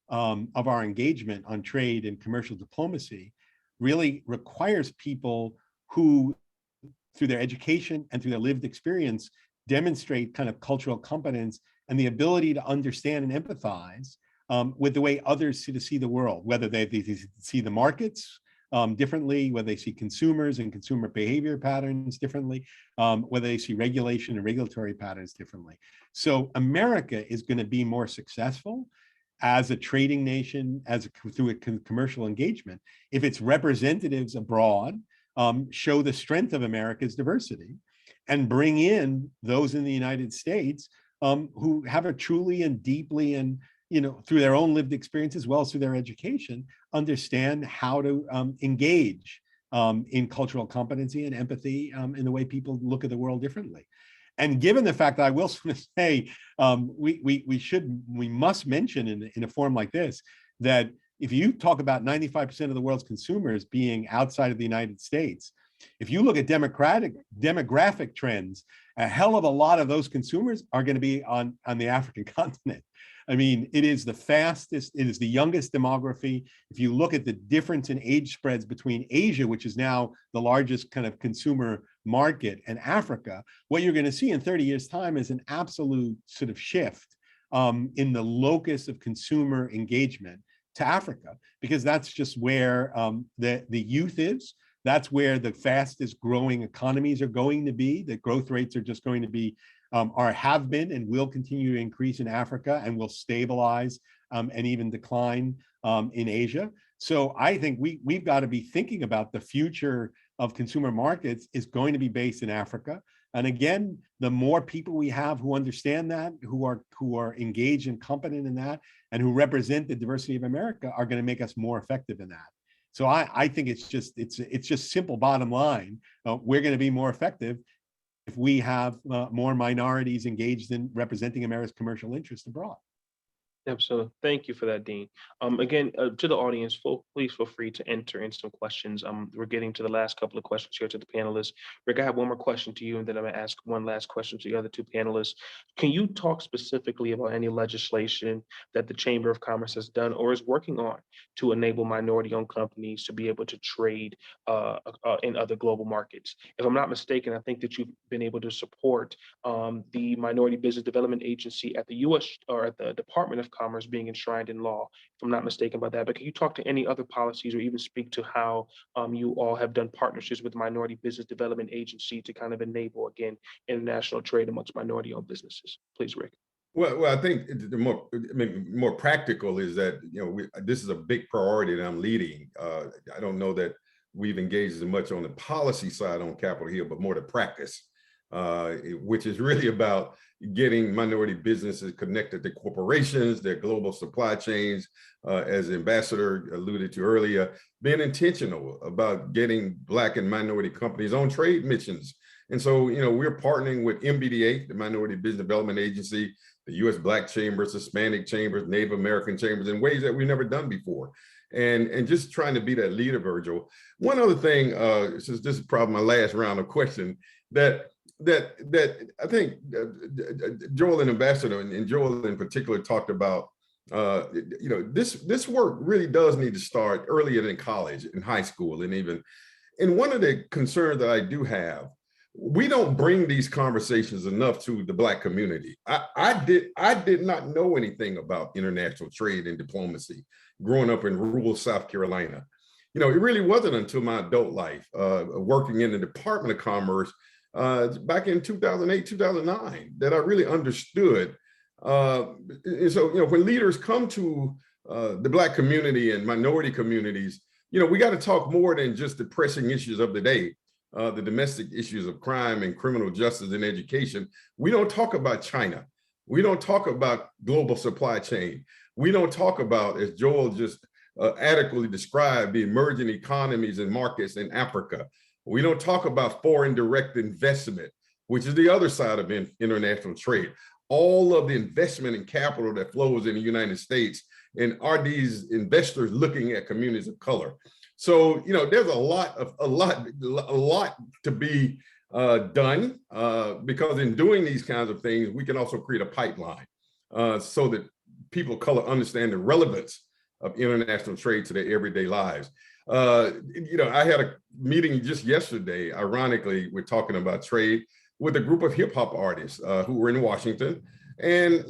of our engagement on trade and commercial diplomacy really requires people who, through their education and through their lived experience, demonstrate kind of cultural competence and the ability to understand and empathize with the way others see the world, whether they see the markets differently, whether they see consumers and consumer behavior patterns differently, whether they see regulation and regulatory patterns differently. So America is going to be more successful as a trading nation, through a commercial engagement, if its representatives abroad show the strength of America's diversity and bring in those in the United States who have a truly and deeply and through their own lived experience as well as through their education, understand how to engage in cultural competency and empathy in the way people look at the world differently. And given the fact that I will say, we must mention in a forum like this, that if you talk about 95% of the world's consumers being outside of the United States, if you look at demographic trends, a hell of a lot of those consumers are going to be on the African continent. I mean, it is the fastest, it is the youngest demography. If you look at the difference in age spreads between Asia, which is now the largest kind of consumer market, and Africa, what you're going to see in 30 years' time is an absolute sort of shift in the locus of consumer engagement to Africa, because that's just where the youth is. That's where the fastest growing economies are going to be. The growth rates are just going to be, have been and will continue to increase in Africa, and will stabilize and even decline in Asia. So I think we've got to be thinking about the future of consumer markets is going to be based in Africa. And again, the more people we have who understand that, who are engaged and competent in that, and who represent the diversity of America, are going to make us more effective in that. So I think it's just simple bottom line. We're going to be more effective if we have more minorities engaged in representing America's commercial interests abroad.
Absolutely. Thank you for that, Dean. Again, to the audience, please feel free to enter in some questions. We're getting to the last couple of questions here to the panelists. Rick, I have one more question to you, and then I'm going to ask one last question to the other two panelists. Can you talk specifically about any legislation that the Chamber of Commerce has done or is working on to enable minority-owned companies to be able to trade in other global markets? If I'm not mistaken, I think that you've been able to support the Minority Business Development Agency at the U.S. or at the Department of Commerce being enshrined in law, if I'm not mistaken about that. But can you talk to any other policies or even speak to how you all have done partnerships with the Minority Business Development Agency to kind of enable, again, international trade amongst minority-owned businesses? Please, Rick.
Well, I think the more practical is that, this is a big priority that I'm leading. I don't know that we've engaged as much on the policy side on Capitol Hill, but more the practice, which is really about getting minority businesses connected to corporations, their global supply chains, as Ambassador alluded to earlier, being intentional about getting Black and minority companies on trade missions. And so, we're partnering with MBDA, the Minority Business Development Agency, the U.S. Black Chambers, Hispanic Chambers, Native American Chambers, in ways that we've never done before. And just trying to be that leader, Virgil. One other thing, since this is probably my last round of question, that I think Joel and Ambassador, and Joel in particular, talked about, this work really does need to start earlier than college, in high school, and one of the concerns that I do have, we don't bring these conversations enough to the Black community. I did not know anything about international trade and diplomacy growing up in rural South Carolina. It really wasn't until my adult life, working in the Department of Commerce, back in 2008, 2009, that I really understood. And so, when leaders come to the Black community and minority communities, we got to talk more than just the pressing issues of the day, the domestic issues of crime and criminal justice and education. We don't talk about China. We don't talk about global supply chain. We don't talk about, as Joel just adequately described, the emerging economies and markets in Africa. We don't talk about foreign direct investment, which is the other side of international trade. All of the investment and capital that flows in the United States, and are these investors looking at communities of color? So, there's a lot to be done, because in doing these kinds of things, we can also create a pipeline so that people of color understand the relevance of international trade to their everyday lives. I had a meeting just yesterday, ironically, we're talking about trade with a group of hip hop artists who were in Washington. And,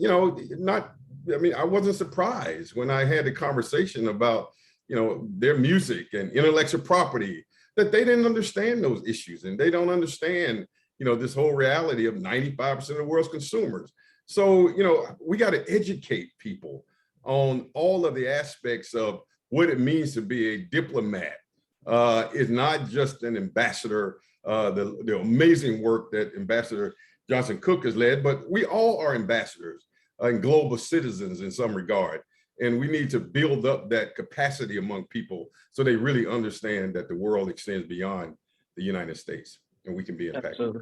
I wasn't surprised when I had a conversation about, their music and intellectual property, that they didn't understand those issues, and they don't understand, this whole reality of 95% of the world's consumers. So, we got to educate people on all of the aspects of what it means to be a diplomat. Is not just an ambassador, the amazing work that Ambassador Johnson Cook has led, but we all are ambassadors and global citizens in some regard. And we need to build up that capacity among people so they really understand that the world extends beyond the United States and we can be impactful.
Absolutely.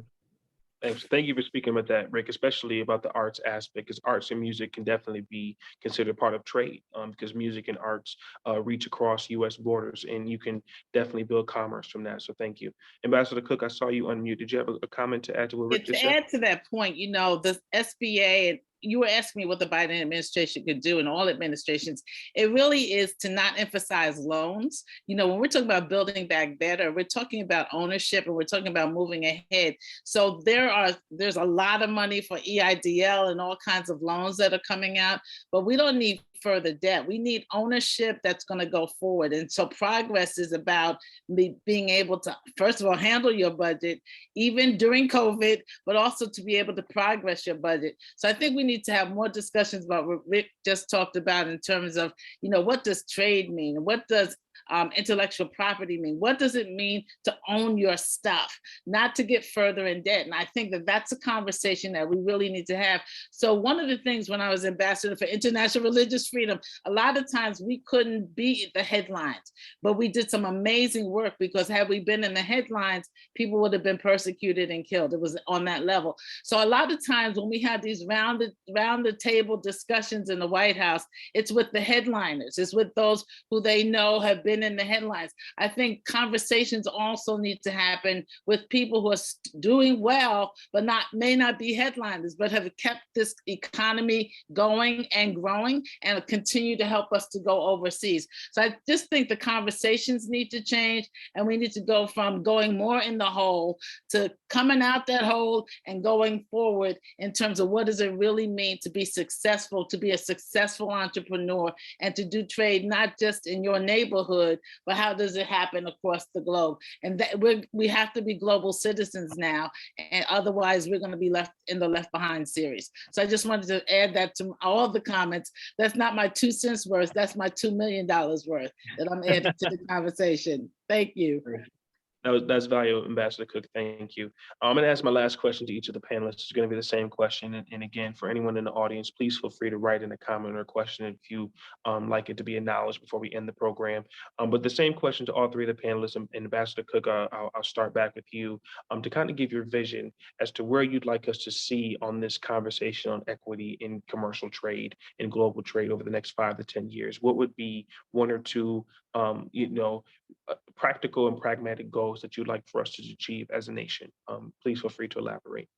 Thank you for speaking about that, Rick, especially about the arts aspect, because arts and music can definitely be considered part of trade, because music and arts reach across U.S. borders, and you can definitely build commerce from that. So thank you. Ambassador Cook, I saw you unmute. Did you have a comment to add to what Rick just
To
said?
add to that point, you know, the SBA, and you were asking me what the Biden administration could do, and all administrations, it really is to not emphasize loans. You know, when we're talking about building back better, we're talking about ownership, and we're talking about moving ahead. So there's a lot of money for EIDL and all kinds of loans that are coming out, but we don't need further debt. We need ownership that's going to go forward. And so progress is about being able to, first of all, handle your budget, even during COVID, but also to be able to progress your budget. So I think we need to have more discussions about what Rick just talked about in terms of, you know, what does trade mean? What does intellectual property mean? What does it mean to own your stuff, not to get further in debt? And I think that that's a conversation that we really need to have. So one of the things when I was ambassador for international religious freedom, a lot of times we couldn't be the headlines, but we did some amazing work, because had we been in the headlines, people would have been persecuted and killed. It was on that level. So a lot of times when we have these round the table discussions in the White House, it's with the headliners, it's with those who they know have been in the headlines. I think conversations also need to happen with people who are doing well, but may not be headliners, but have kept this economy going and growing, and continue to help us to go overseas. So I just think the conversations need to change, and we need to go from going more in the hole to coming out that hole and going forward in terms of what does it really mean to be successful, to be a successful entrepreneur, and to do trade, not just in your neighborhood, but how does it happen across the globe? And that we have to be global citizens now, and otherwise we're going to be left in the Left Behind series. So I just wanted to add that to all the comments. That's not my 2 cents worth, that's my $2 million worth that I'm adding to the conversation. Thank you.
That's valuable, Ambassador Cook. Thank you. I'm going to ask my last question to each of the panelists. It's going to be the same question. And again, for anyone in the audience, please feel free to write in a comment or a question if you like it to be acknowledged before we end the program. But the same question to all three of the panelists, and Ambassador Cook, I'll start back with you to kind of give your vision as to where you'd like us to see on this conversation on equity in commercial trade and global trade over the next 5 to 10 years. What would be one or two practical and pragmatic goals that you'd like for us to achieve as a nation? Please feel free to elaborate.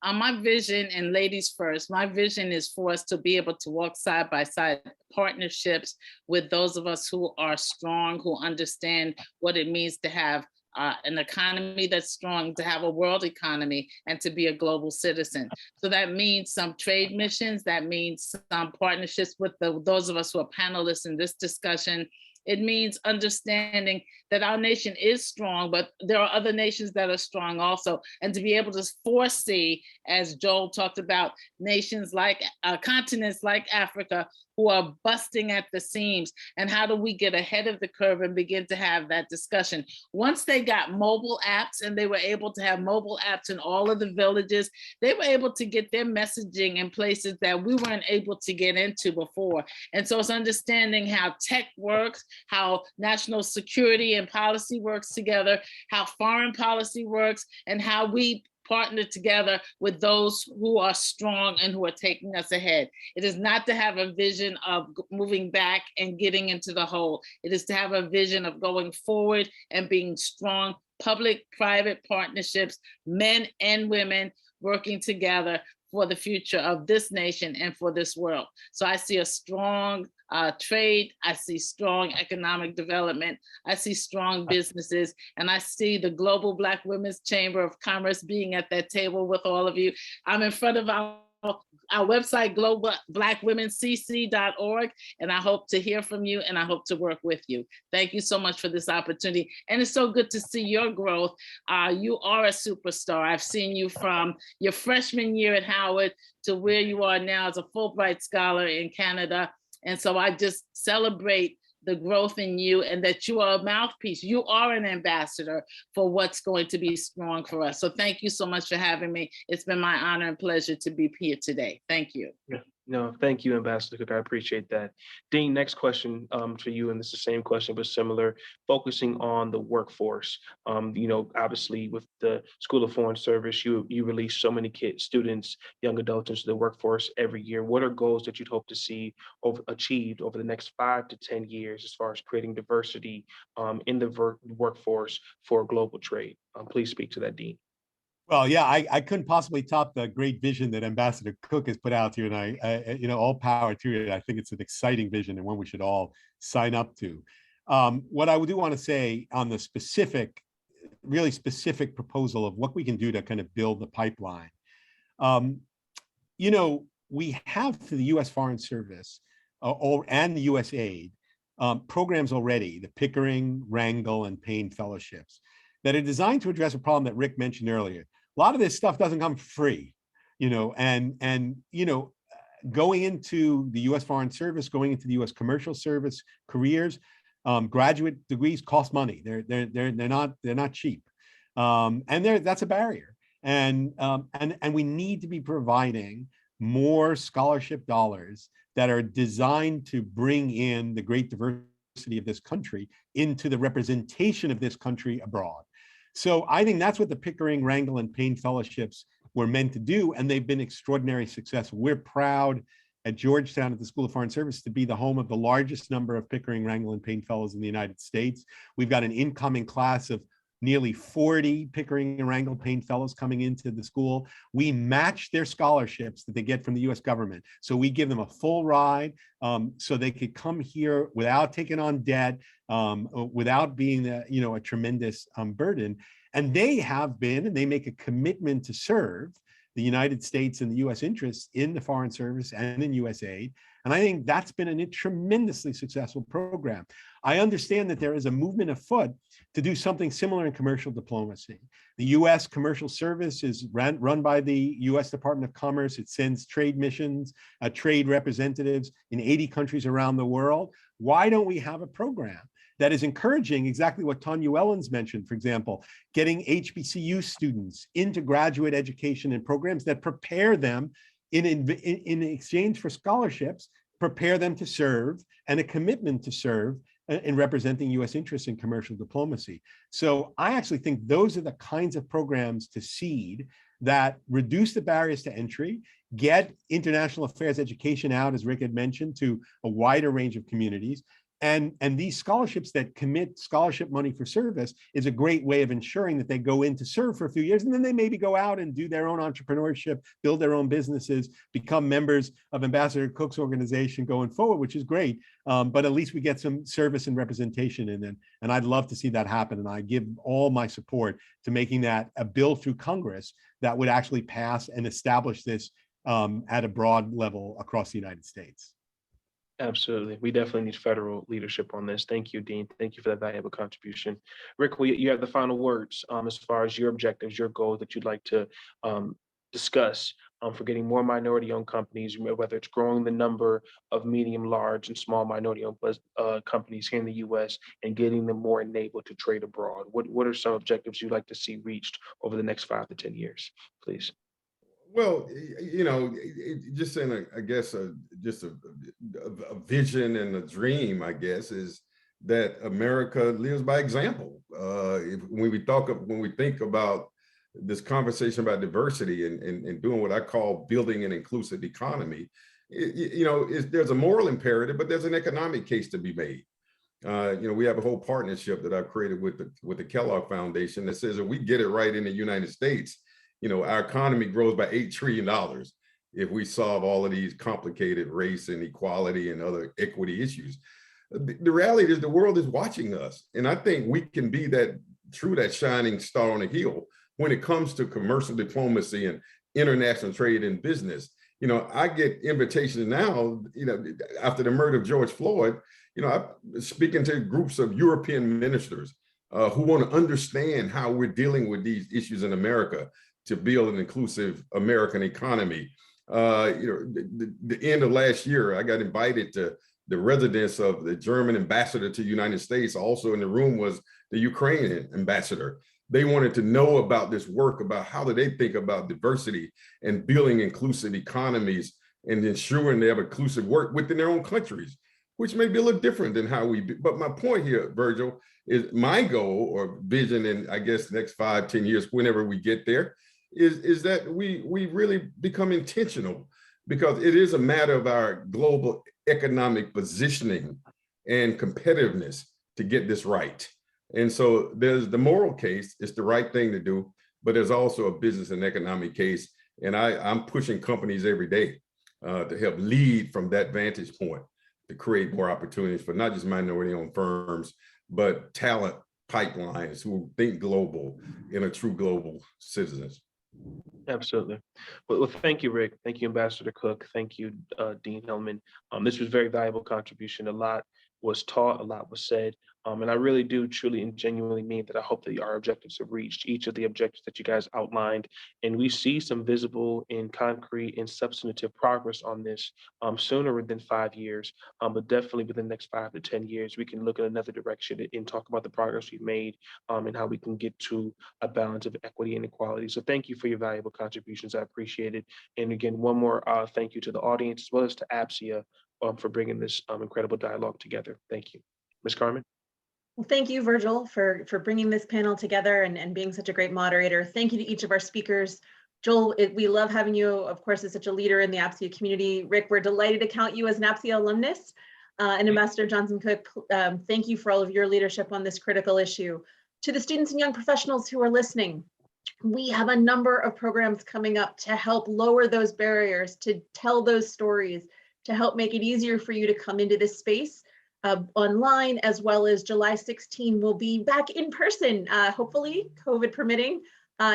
My vision, and ladies first, my vision is for us to be able to walk side by side, partnerships with those of us who are strong, who understand what it means to have an economy that's strong, to have a world economy, and to be a global citizen. So that means some trade missions, that means some partnerships with those of us who are panelists in this discussion. It means understanding that our nation is strong, but there are other nations that are strong also. And to be able to foresee, as Joel talked about, nations like continents like Africa who are busting at the seams. And how do we get ahead of the curve and begin to have that discussion? Once they got mobile apps, and they were able to have mobile apps in all of the villages, they were able to get their messaging in places that we weren't able to get into before. And so it's understanding how tech works, how national security and policy works together, how foreign policy works, and how we partner together with those who are strong and who are taking us ahead. It is not to have a vision of moving back and getting into the hole. It is to have a vision of going forward and being strong public-private partnerships, men and women working together for the future of this nation and for this world. So I see a strong trade, I see strong economic development, I see strong businesses, and I see the Global Black Women's Chamber of Commerce being at that table with all of you. I'm in front of our website, globalblackwomencc.org, and I hope to hear from you, and I hope to work with you. Thank you so much for this opportunity. And it's so good to see your growth. You are a superstar. I've seen you from your freshman year at Howard to where you are now as a Fulbright scholar in Canada. And so I just celebrate the growth in you, and that you are a mouthpiece. You are an ambassador for what's going to be strong for us. So thank you so much for having me. It's been my honor and pleasure to be here today. Thank you.
Yeah. No, thank you, Ambassador Cook. I appreciate that. Dean, next question for you, and this is the same question, but similar, focusing on the workforce. Obviously with the School of Foreign Service, you release so many kids, students, young adults into the workforce every year. What are goals that you'd hope to see achieved over the next 5 to 10 years as far as creating diversity in the workforce for global trade? Please speak to that, Dean.
Well, yeah, I couldn't possibly top the great vision that Ambassador Cook has put out here, and I all power to it. I think it's an exciting vision and one we should all sign up to. What I do want to say on the really specific proposal of what we can do to kind of build the pipeline. We have for the U.S. Foreign Service and the U.S. Aid programs already, the Pickering, Rangel, and Payne Fellowships, that are designed to address a problem that Rick mentioned earlier. A lot of this stuff doesn't come free, going into the U.S. Foreign Service, going into the U.S. commercial service careers, graduate degrees cost money. They're not cheap, and that's a barrier. And we need to be providing more scholarship dollars that are designed to bring in the great diversity of this country into the representation of this country abroad. So I think that's what the Pickering, Rangel, and Payne Fellowships were meant to do, and they've been extraordinarily successful. We're proud at Georgetown at the School of Foreign Service to be the home of the largest number of Pickering, Rangel, and Payne Fellows in the United States. We've got an incoming class of nearly 40 Pickering and Rangel Payne Fellows coming into the school. We match their scholarships that they get from the US government. So we give them a full ride so they could come here without taking on debt, without being a tremendous burden. And they have been, and they make a commitment to serve the United States and the US interests in the Foreign Service and in US aid. And I think that's been a tremendously successful program. I understand that there is a movement afoot to do something similar in commercial diplomacy. The US Commercial Service is run by the US Department of Commerce. It sends trade missions, trade representatives in 80 countries around the world. Why don't we have a program that is encouraging exactly what Tanya Ellens mentioned, for example, getting HBCU students into graduate education and programs that prepare them in exchange for scholarships, prepare them to serve, and a commitment to serve in representing US interests in commercial diplomacy. So I actually think those are the kinds of programs to seed that reduce the barriers to entry, get international affairs education out, as Rick had mentioned, to a wider range of communities. And these scholarships that commit scholarship money for service is a great way of ensuring that they go in to serve for a few years, and then they maybe go out and do their own entrepreneurship, build their own businesses, become members of Ambassador Cook's organization going forward, which is great. But at least we get some service and representation in it. And I'd love to see that happen. And I give all my support to making that a bill through Congress that would actually pass and establish this at a broad level across the United States.
Absolutely. We definitely need federal leadership on this. Thank you, Dean. Thank you for that valuable contribution. Rick, you have the final words as far as your objectives, your goals that you'd like to discuss for getting more minority-owned companies, whether it's growing the number of medium, large, and small minority-owned companies here in the U.S. and getting them more enabled to trade abroad. What are some objectives you'd like to see reached over the next 5 to 10 years, please?
Well, just in just a vision and a dream, I guess, is that America lives by example. When we think about this conversation about diversity and doing what I call building an inclusive economy, there's a moral imperative, but there's an economic case to be made. We have a whole partnership that I've created with the Kellogg Foundation that says if we get it right in the United States, our economy grows by $8 trillion if we solve all of these complicated race and equality and other equity issues. The reality is the world is watching us. And I think we can be that shining star on the hill when it comes to commercial diplomacy and international trade and business. I get invitations now, after the murder of George Floyd, I'm speaking to groups of European ministers who want to understand how we're dealing with these issues in America to build an inclusive American economy. The end of last year, I got invited to the residence of the German ambassador to the United States. Also in the room was the Ukrainian ambassador. They wanted to know about this work, about how do they think about diversity and building inclusive economies and ensuring they have inclusive work within their own countries, which may be a little different than how we do. But my point here, Virgil, is my goal or vision in, I guess, the next 5, 10 years, whenever we get there, is that we really become intentional, because it is a matter of our global economic positioning and competitiveness to get this right. And so there's the moral case, it's the right thing to do, but there's also a business and economic case. And I'm pushing companies every day to help lead from that vantage point, to create more opportunities for not just minority-owned firms, but talent pipelines who think global and are true global citizens.
Absolutely. Well, thank you, Rick. Thank you, Ambassador Cook. Thank you, Dean Hellman. This was very valuable contribution. A lot was taught, a lot was said. And I really do truly and genuinely mean that I hope that our objectives have reached each of the objectives that you guys outlined. And we see some visible and concrete and substantive progress on this sooner than 5 years, but definitely within the next 5 to 10 years, we can look at another direction and talk about the progress we've made and how we can get to a balance of equity and equality. So thank you for your valuable contributions. I appreciate it. And again, one more thank you to the audience as well as to APSIA for bringing this incredible dialogue together. Thank you. Ms. Carmen?
Well, thank you, Virgil, for bringing this panel together and being such a great moderator. Thank you to each of our speakers. Joel, we love having you, of course, as such a leader in the APSIA community. Rick, we're delighted to count you as an APSIA alumnus. And Ambassador Johnson Cook, thank you for all of your leadership on this critical issue. To the students and young professionals who are listening, we have a number of programs coming up to help lower those barriers, to tell those stories, to help make it easier for you to come into this space. Online, as well as July 16, we'll be back in person, hopefully COVID permitting,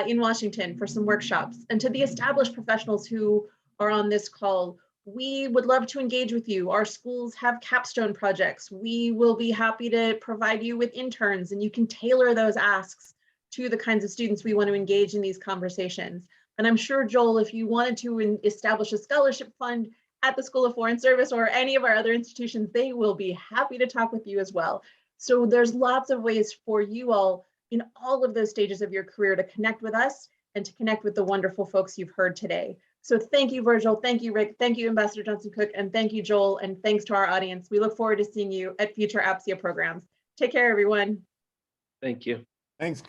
in Washington for some workshops. And to the established professionals who are on this call, we would love to engage with you. Our schools have capstone projects. We will be happy to provide you with interns, and you can tailor those asks to the kinds of students we want to engage in these conversations. And I'm sure, Joel, if you wanted to establish a scholarship fund at the School of Foreign Service or any of our other institutions, they will be happy to talk with you as well. So there's lots of ways for you all in all of those stages of your career to connect with us and to connect with the wonderful folks you've heard today. So thank you, Virgil. Thank you, Rick. Thank you, Ambassador Johnson Cook. And thank you, Joel. And thanks to our audience. We look forward to seeing you at future APSIA programs. Take care, everyone.
Thank you.
Thanks,